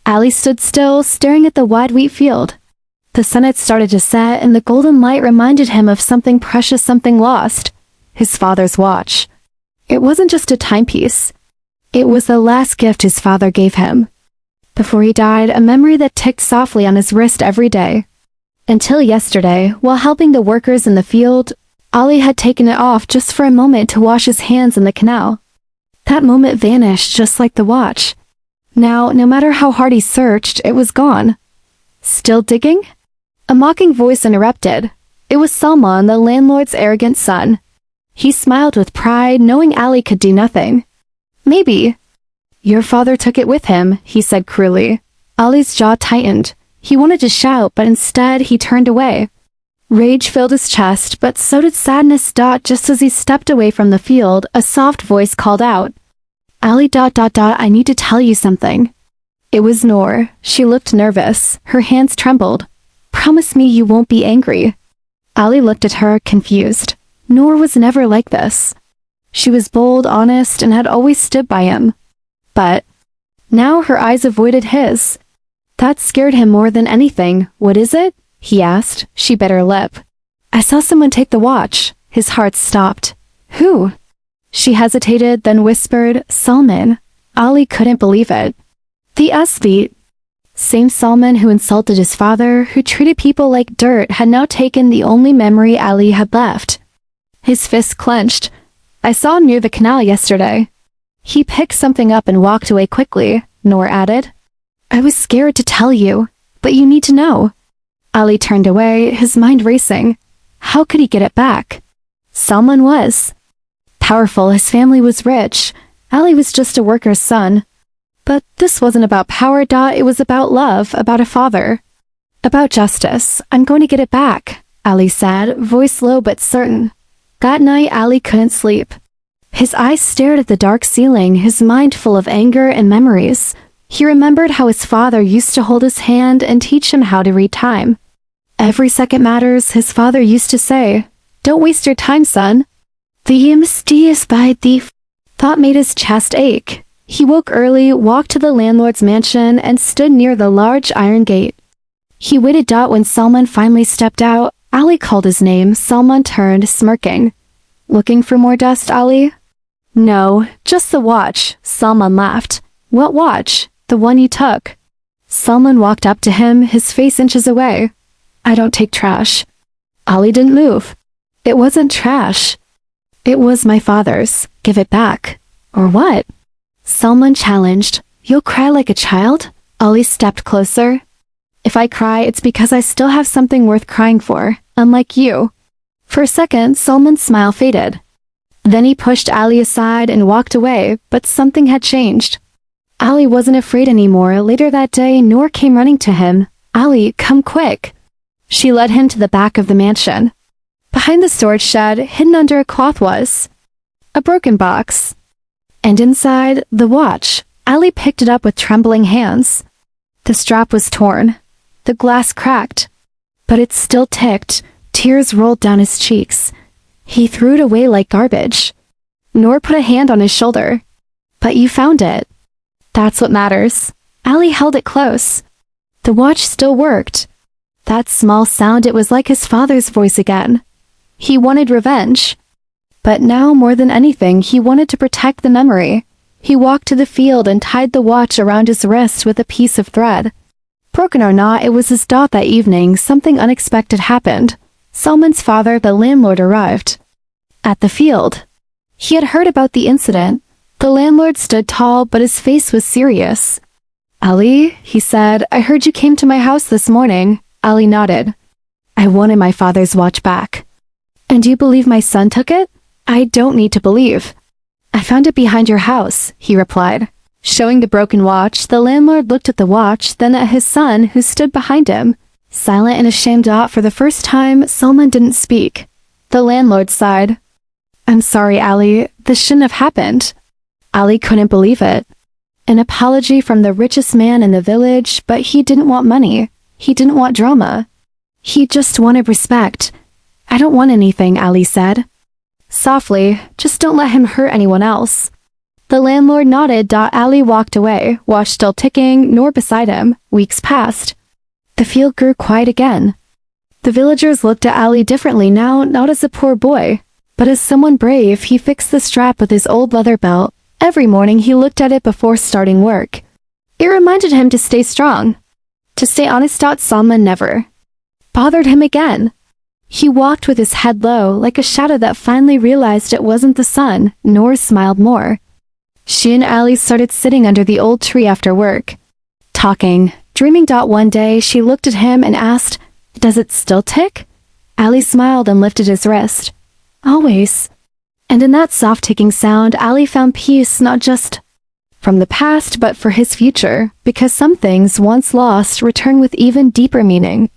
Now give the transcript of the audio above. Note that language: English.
Ali stood still, staring at the wide wheat field. The sun had started to set, and the golden light reminded him of something precious, something lost. His father's watch. It wasn't just a timepiece. It was the last gift his father gave him. Before he died, a memory that ticked softly on his wrist every day. Until yesterday, while helping the workers in the field, Ali had taken it off just for a moment to wash his hands in the canal. That moment vanished just like the watch. Now, no matter how hard he searched, it was gone. Still digging? A mocking voice interrupted. It was Salman, the landlord's arrogant son. He smiled with pride, knowing Ali could do nothing. Maybe. Your father took it with him, he said cruelly. Ali's jaw tightened. He wanted to shout, but instead he turned away. Rage filled his chest, but so did sadness. Just as he stepped away from the field, a soft voice called out. Ali. I need to tell you something. It was Noor. She looked nervous. Her hands trembled. Promise me you won't be angry. Ali looked at her, confused. Noor was never like this. She was bold, honest, and had always stood by him. But now her eyes avoided his. That scared him more than anything. What is it? He asked. She bit her lip. I saw someone take the watch. His heart stopped. Who? She hesitated, then whispered, Salman. Ali couldn't believe it. The Usbeat. Same Salman who insulted his father, who treated people like dirt, had now taken the only memory Ali had left. His fist clenched. I saw him near the canal yesterday. He picked something up and walked away quickly, Noor added. I was scared to tell you, but you need to know. Ali turned away, his mind racing. How could he get it back? Salman was powerful, his family was rich. Ali was just a worker's son. But this wasn't about power. It was about love, about a father. About justice. I'm going to get it back, Ali said, voice low but certain. That night, Ali couldn't sleep. His eyes stared at the dark ceiling, his mind full of anger and memories. He remembered how his father used to hold his hand and teach him how to read time. Every second matters, his father used to say. Don't waste your time, son. The mysterious by the thought made his chest ache. He woke early, walked to the landlord's mansion, and stood near the large iron gate. He waited. When Salman finally stepped out, Ali called his name. Salman turned, smirking. Looking for more dust, Ali? No, just the watch, Salman laughed. What watch? The one you took. Salman walked up to him, his face inches away. I don't take trash. Ali didn't move. It wasn't trash. It was my father's. Give it back. Or what? Salman challenged. You'll cry like a child? Ali stepped closer. If I cry, it's because I still have something worth crying for, unlike you. For a second, Salman's smile faded. Then he pushed Ali aside and walked away, but something had changed. Ali wasn't afraid anymore. Later that day, Noor came running to him. Ali, come quick. She led him to the back of the mansion. Behind the storage shed, hidden under a cloth was a broken box. And inside, the watch. Ali picked it up with trembling hands. The strap was torn. The glass cracked. But it still ticked. Tears rolled down his cheeks. He threw it away like garbage. Noor put a hand on his shoulder. But you found it. That's what matters. Ali held it close. The watch still worked. That small sound, it was like his father's voice again. He wanted revenge. But now, more than anything, he wanted to protect the memory. He walked to the field and tied the watch around his wrist with a piece of thread. Broken or not, it was his dot that evening. Something unexpected happened. Salman's father, the landlord, arrived. At the field. He had heard about the incident. The landlord stood tall, but his face was serious. Ali, he said, I heard you came to my house this morning. Ali nodded. I wanted my father's watch back. And you believe my son took it? I don't need to believe. I found it behind your house, he replied. Showing the broken watch, the landlord looked at the watch, then at his son, who stood behind him. Silent and ashamed. For the first time, Salman didn't speak. The landlord sighed. I'm sorry, Ali. This shouldn't have happened. Ali couldn't believe it. An apology from the richest man in the village, but he didn't want money. He didn't want drama. He just wanted respect. I don't want anything, Ali said. Softly, just don't let him hurt anyone else. The landlord nodded. Ali walked away, watch still ticking, nor beside him. Weeks passed. The field grew quiet again. The villagers looked at Ali differently now, not as a poor boy, but as someone brave. He fixed the strap with his old leather belt. Every morning he looked at it before starting work. It reminded him to stay strong, to stay honest. Salma never bothered him again. He walked with his head low, like a shadow that finally realized it wasn't the sun, nor smiled more. She and Ali started sitting under the old tree after work, talking, dreaming. One day she looked at him and asked, "Does it still tick?" Ali smiled and lifted his wrist. "Always." And in that soft ticking sound, Ali found peace, not just from the past but for his future, because some things once lost return with even deeper meaning.